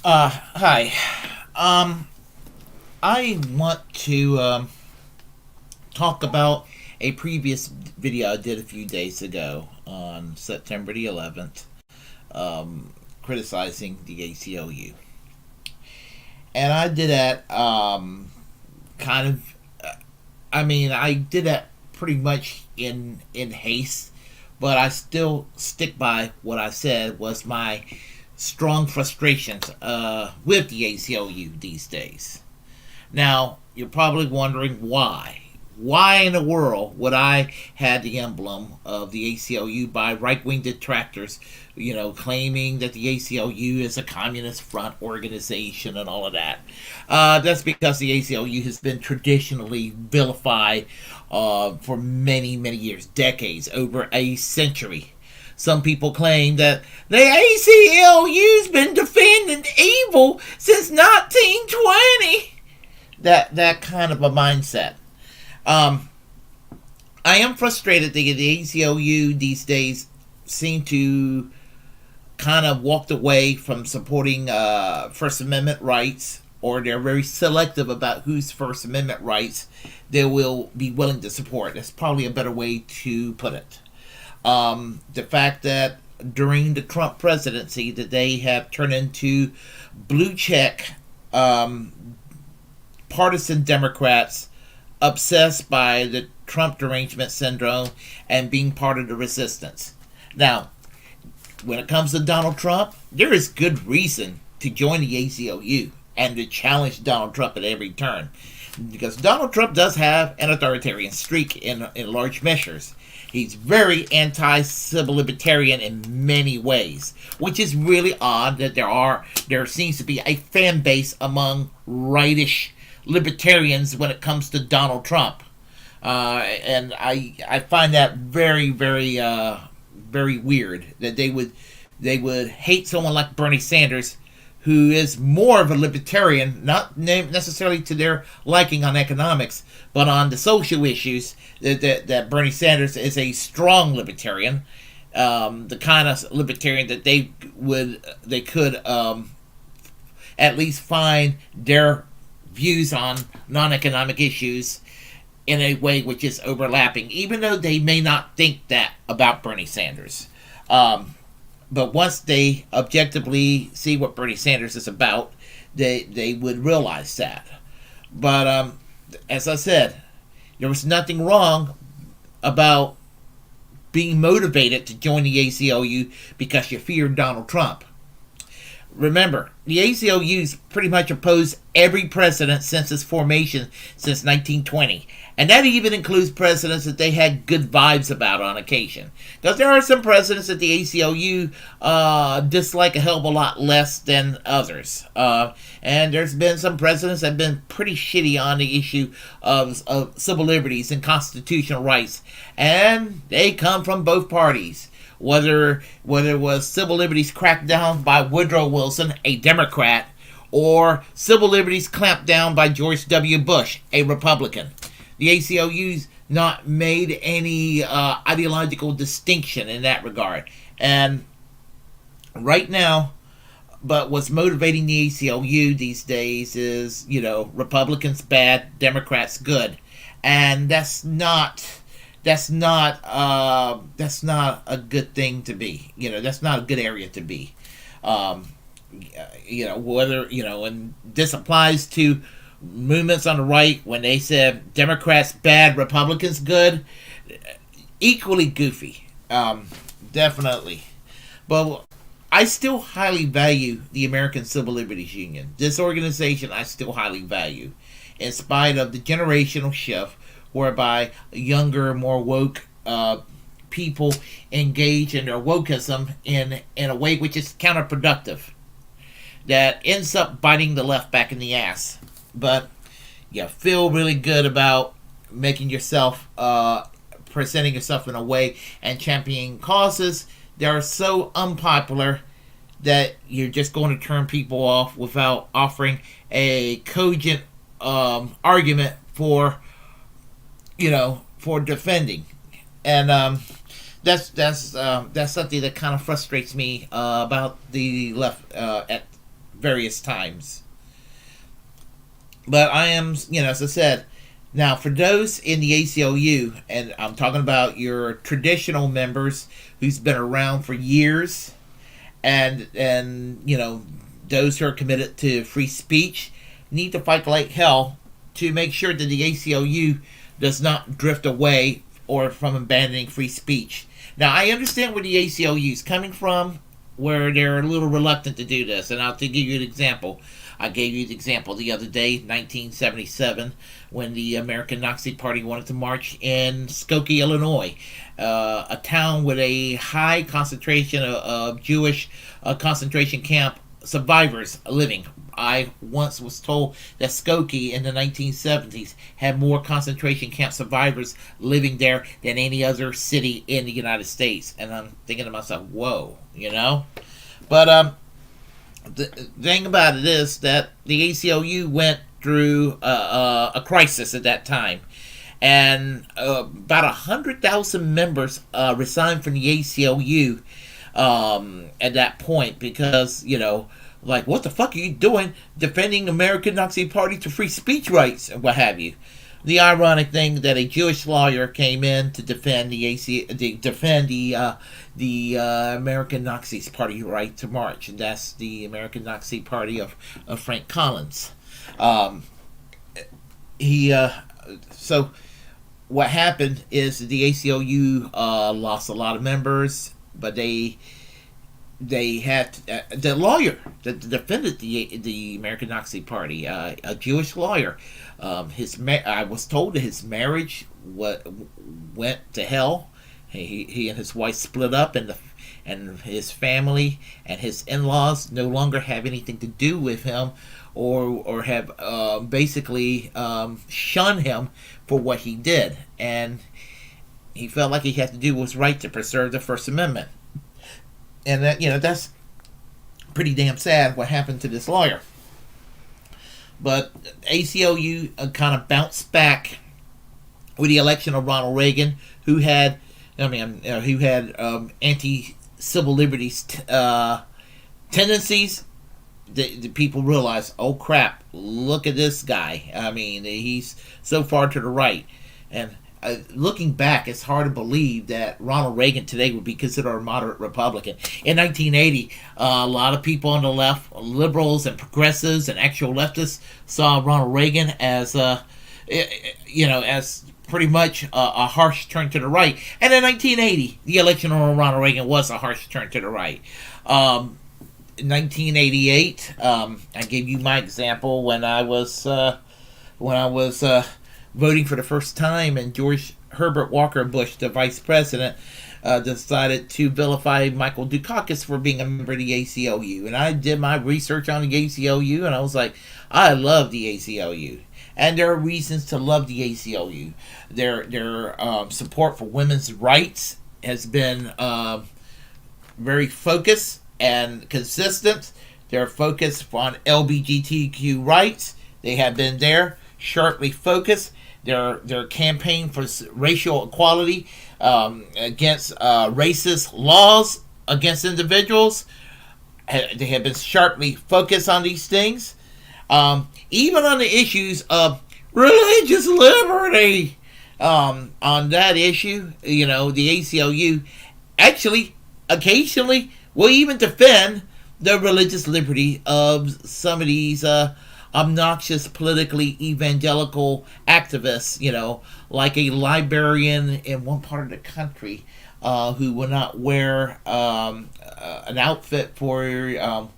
Hi. Um, I want to talk about a previous video I did a few days ago on September the 11th, criticizing the ACLU. And I did that kind of, I did that pretty much in haste, but I still stick by what I said was my strong frustrations with the ACLU these days. Now, you're probably wondering why. Why in the world would I had the emblem of the ACLU by right-wing detractors, claiming that the ACLU is a communist front organization and all of that? That's because the ACLU has been traditionally vilified for many, many years, decades, over a century. Some people claim that the ACLU's been defending evil since 1920. That kind of a mindset. Um, I am frustrated that the ACLU these days seem to kind of walked away from supporting First Amendment rights, or they're very selective about whose First Amendment rights they will be willing to support. That's probably a better way to put it. The fact that during the Trump presidency that they have turned into blue check partisan Democrats obsessed by the Trump derangement syndrome and being part of the resistance. Now, when it comes to Donald Trump, there is good reason to join the ACLU and to challenge Donald Trump at every turn. Because Donald Trump does have an authoritarian streak in large measures. He's very anti-civil libertarian in many ways, which is really odd that there seems to be a fan base among rightish libertarians when it comes to Donald Trump, and I find that very very weird that they would hate someone like Bernie Sanders, who is more of a libertarian, not necessarily to their liking on economics, but on the social issues. That Bernie Sanders is a strong libertarian, the kind of libertarian that they could at least find their views on non-economic issues in a way which is overlapping, even though they may not think that about Bernie Sanders. But once they objectively see what Bernie Sanders is about, they would realize that. But as I said, there was nothing wrong about being motivated to join the ACLU because you feared Donald Trump. Remember, the ACLU's pretty much opposed every president since its formation since 1920. And that even includes presidents that they had good vibes about on occasion. Because there are some presidents that the ACLU dislike a hell of a lot less than others. And there's been some presidents that have been pretty shitty on the issue of civil liberties and constitutional rights. And they come from both parties. Whether it was civil liberties cracked down by Woodrow Wilson, a Democrat, or civil liberties clamped down by George W. Bush, a Republican. The ACLU's not made any ideological distinction in that regard. And right now, but what's motivating the ACLU these days is, Republicans bad, Democrats good. And that's not a good thing to be. That's not a good area to be. And this applies to movements on the right when they said Democrats bad, Republicans good. Equally goofy, definitely. But I still highly value the American Civil Liberties Union. This organization I still highly value, in spite of the generational shift whereby younger, more woke people engage in their wokeism in a way which is counterproductive, that ends up biting the left back in the ass. But you feel really good about making yourself, presenting yourself in a way and championing causes that are so unpopular that you're just going to turn people off without offering a cogent argument for defending. And that's something that kind of frustrates me about the left at various times. But I am, as I said, now for those in the ACLU, and I'm talking about your traditional members who's been around for years, and those who are committed to free speech, need to fight like hell to make sure that the ACLU does not drift away or from abandoning free speech. Now, I understand where the ACLU is coming from, where they're a little reluctant to do this, and I'll give you an example. I gave you the example the other day, 1977, when the American Nazi Party wanted to march in Skokie, Illinois, a town with a high concentration of Jewish concentration camp survivors living. I once was told that Skokie in the 1970s had more concentration camp survivors living there than any other city in the United States. And I'm thinking to myself, whoa, But the thing about it is that the ACLU went through a crisis at that time. And about 100,000 members resigned from the ACLU at that point because, like, what the fuck are you doing defending American Nazi Party to free speech rights and what have you? The ironic thing that a Jewish lawyer came in to defend the American Nazi Party right to march, and that's the American Nazi Party of Frank Collins. So what happened is the ACLU lost a lot of members, but they had the lawyer that defended the American Nazi Party, a Jewish lawyer. I was told that his marriage went to hell. He and his wife split up, and his family and his in-laws no longer have anything to do with him, or have basically shunned him for what he did, and he felt like he had to do what's right to preserve the First Amendment. And that, that's pretty damn sad what happened to this lawyer. But ACLU kind of bounced back with the election of Ronald Reagan, who had anti-civil liberties tendencies. The people realized, oh crap, look at this guy. I mean, he's so far to the right. And looking back, it's hard to believe that Ronald Reagan today would be considered a moderate Republican. In 1980, a lot of people on the left, liberals and progressives and actual leftists, saw Ronald Reagan as, as pretty much a harsh turn to the right. And in 1980, the election of Ronald Reagan was a harsh turn to the right. In 1988, I gave you my example when I was voting for the first time, and George Herbert Walker Bush, the vice president, decided to vilify Michael Dukakis for being a member of the ACLU. And I did my research on the ACLU, and I was like, I love the ACLU. And there are reasons to love the ACLU. Their support for women's rights has been very focused and consistent. Their focus on LGBTQ rights, they have been there, sharply focused. Their campaign for racial equality against racist laws against individuals, they have been sharply focused on these things. Even on the issues of religious liberty, on that issue, the ACLU actually occasionally will even defend the religious liberty of some of these obnoxious politically evangelical activists, like a librarian in one part of the country who will not wear an outfit for,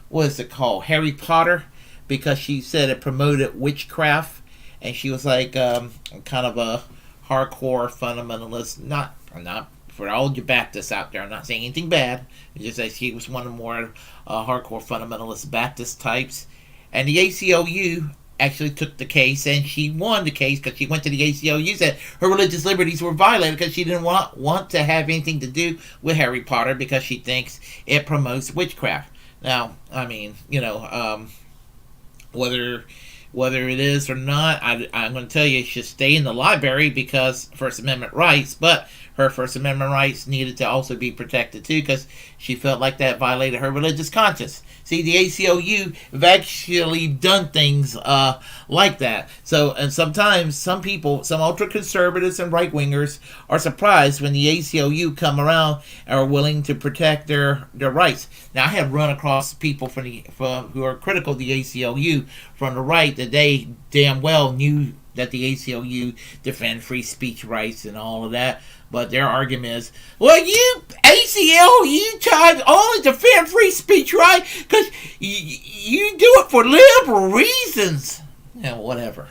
what is it called, Harry Potter, because she said it promoted witchcraft, and she was like kind of a hardcore fundamentalist. Not for all you Baptists out there, I'm not saying anything bad. It's just that she was one of the more hardcore fundamentalist Baptist types. And the ACLU actually took the case, and she won the case because she went to the ACLU and said her religious liberties were violated because she didn't want to have anything to do with Harry Potter because she thinks it promotes witchcraft. Now, I mean, whether it is or not, I'm going to tell you it should stay in the library because First Amendment rights, but her First Amendment rights needed to also be protected too, because she felt like that violated her religious conscience. See, the ACLU have actually done things like that. So, and sometimes some people, some ultra conservatives and right wingers, are surprised when the ACLU come around and are willing to protect their rights. Now, I have run across people who are critical of the ACLU from the right that they damn well knew that the ACLU defend free speech rights and all of that. But their argument is, well, you ACLU try to only defend free speech, right? Because you do it for liberal reasons. Yeah, whatever,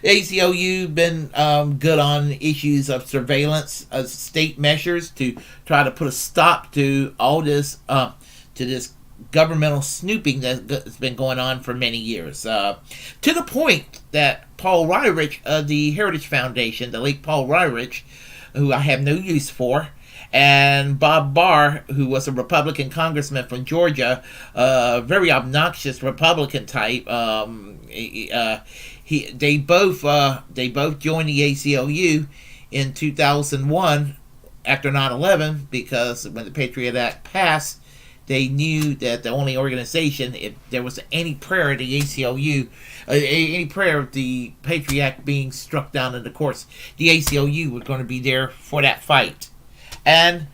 ACLU been good on issues of surveillance, state measures to try to put a stop to all this, to this governmental snooping that's been going on for many years, to the point that Paul Ryrich of the Heritage Foundation, the late Paul Ryrich, who I have no use for, and Bob Barr, who was a Republican congressman from Georgia, very obnoxious Republican type. They both joined the ACLU in 2001 after 9/11, because when the Patriot Act passed, they knew that the only organization, if there was any prayer of the ACLU, any prayer of the Patriot Act being struck down in the courts, the ACLU was going to be there for that fight. And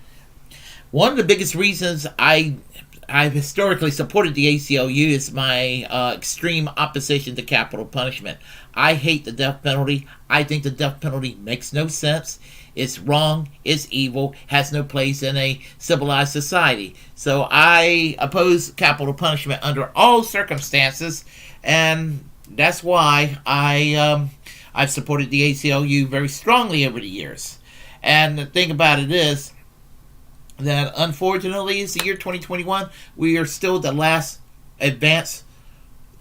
one of the biggest reasons I've historically supported the ACLU is my extreme opposition to capital punishment. I hate the death penalty. I think the death penalty makes no sense. It's wrong, it's evil, has no place in a civilized society. So I oppose capital punishment under all circumstances, and that's why I've supported the ACLU very strongly over the years. And the thing about it is that, unfortunately, it's the year 2021. We are still the last advanced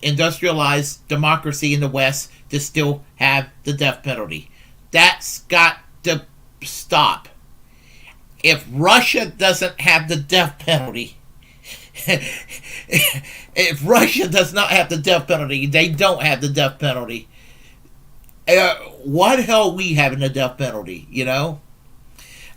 industrialized democracy in the West to still have the death penalty. That's got to stop. If Russia doesn't have the death penalty, if Russia does not have the death penalty, they don't have the death penalty. Why the hell are we having the death penalty?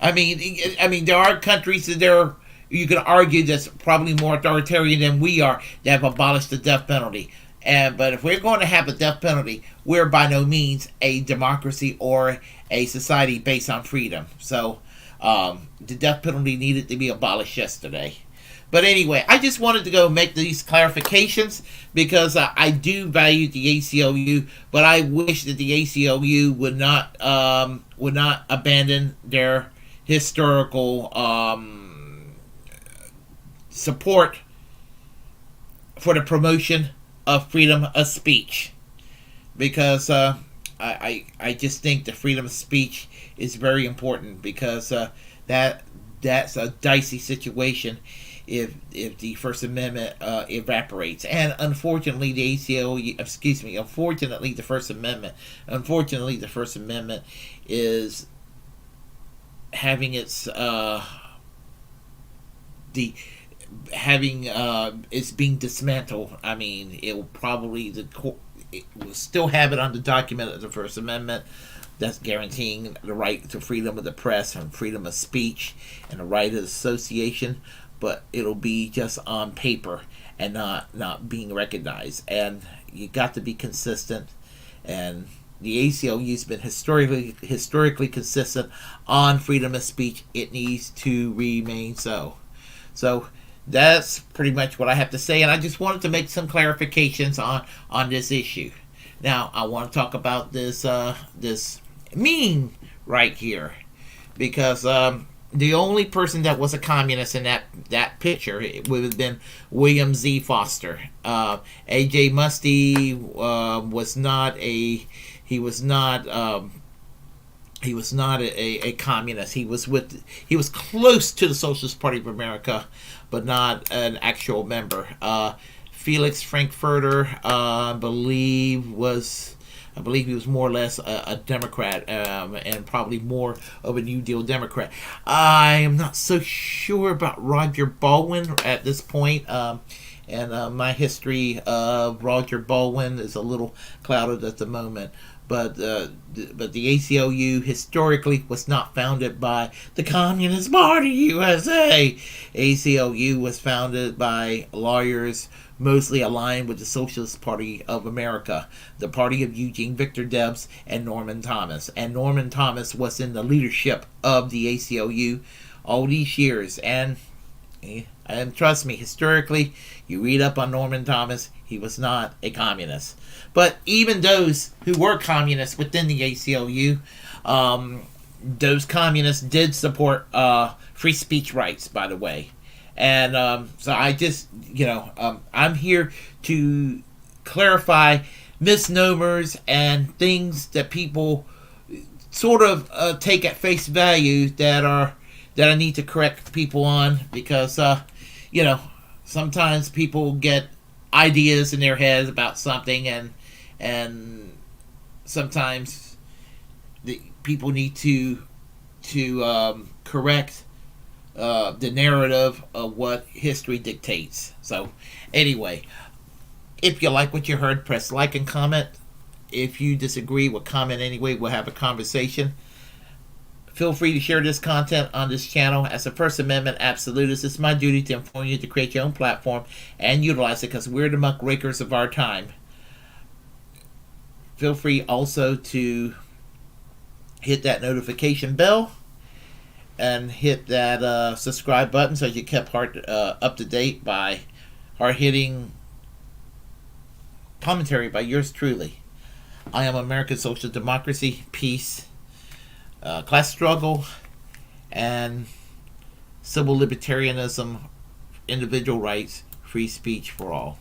I mean, there are countries that you can argue that's probably more authoritarian than we are that have abolished the death penalty. But if we're going to have a death penalty, we're by no means a democracy or a society based on freedom. So the death penalty needed to be abolished yesterday. But anyway, I just wanted to go make these clarifications because I do value the ACLU, but I wish that the ACLU would not abandon their historical support for the promotion of freedom of speech, because I just think the freedom of speech is very important, because that's a dicey situation if the First Amendment evaporates. And unfortunately the First Amendment is having its it's being dismantled. I mean, it will still have it on the document of the First Amendment that's guaranteeing the right to freedom of the press and freedom of speech and the right of association, but it'll be just on paper and not being recognized. And you got to be consistent, and the ACLU's been historically consistent on freedom of speech. It needs to remain so. So that's pretty much what I have to say, and I just wanted to make some clarifications on this issue. Now I want to talk about this meme right here, because the only person that was a communist in that picture, it would have been William Z. Foster. A.J. Musty was not a communist. He was close to the Socialist Party of America, but not an actual member. Felix Frankfurter, I believe he was more or less a Democrat, and probably more of a New Deal Democrat. I am not so sure about Roger Baldwin at this point, and my history of Roger Baldwin is a little clouded at the moment. but the ACLU historically was not founded by the Communist Party USA. ACLU was founded by lawyers mostly aligned with the Socialist Party of America, the party of Eugene Victor Debs and Norman Thomas. And Norman Thomas was in the leadership of the ACLU all these years. And trust me, historically, you read up on Norman Thomas, he was not a communist. But even those who were communists within the ACLU, those communists did support free speech rights, by the way. And so I just, I'm here to clarify misnomers and things that people sort of take at face value that I need to correct people on, because sometimes people get ideas in their heads about something, and sometimes the people need to correct the narrative of what history dictates. So anyway, if you like what you heard, press like and comment. If you disagree, we'll comment anyway. We'll have a conversation. Feel free to share this content on this channel. As a First Amendment absolutist, it's my duty to inform you to create your own platform and utilize it, because we're the muckrakers of our time. Feel free also to hit that notification bell and hit that subscribe button so you kept up to date by hard-hitting commentary by yours truly. I am American Social Democracy, Peace, Class Struggle, and Civil Libertarianism, Individual Rights, Free Speech for All.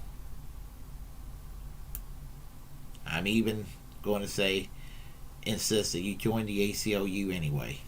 I'm even going to insist that you join the ACLU anyway.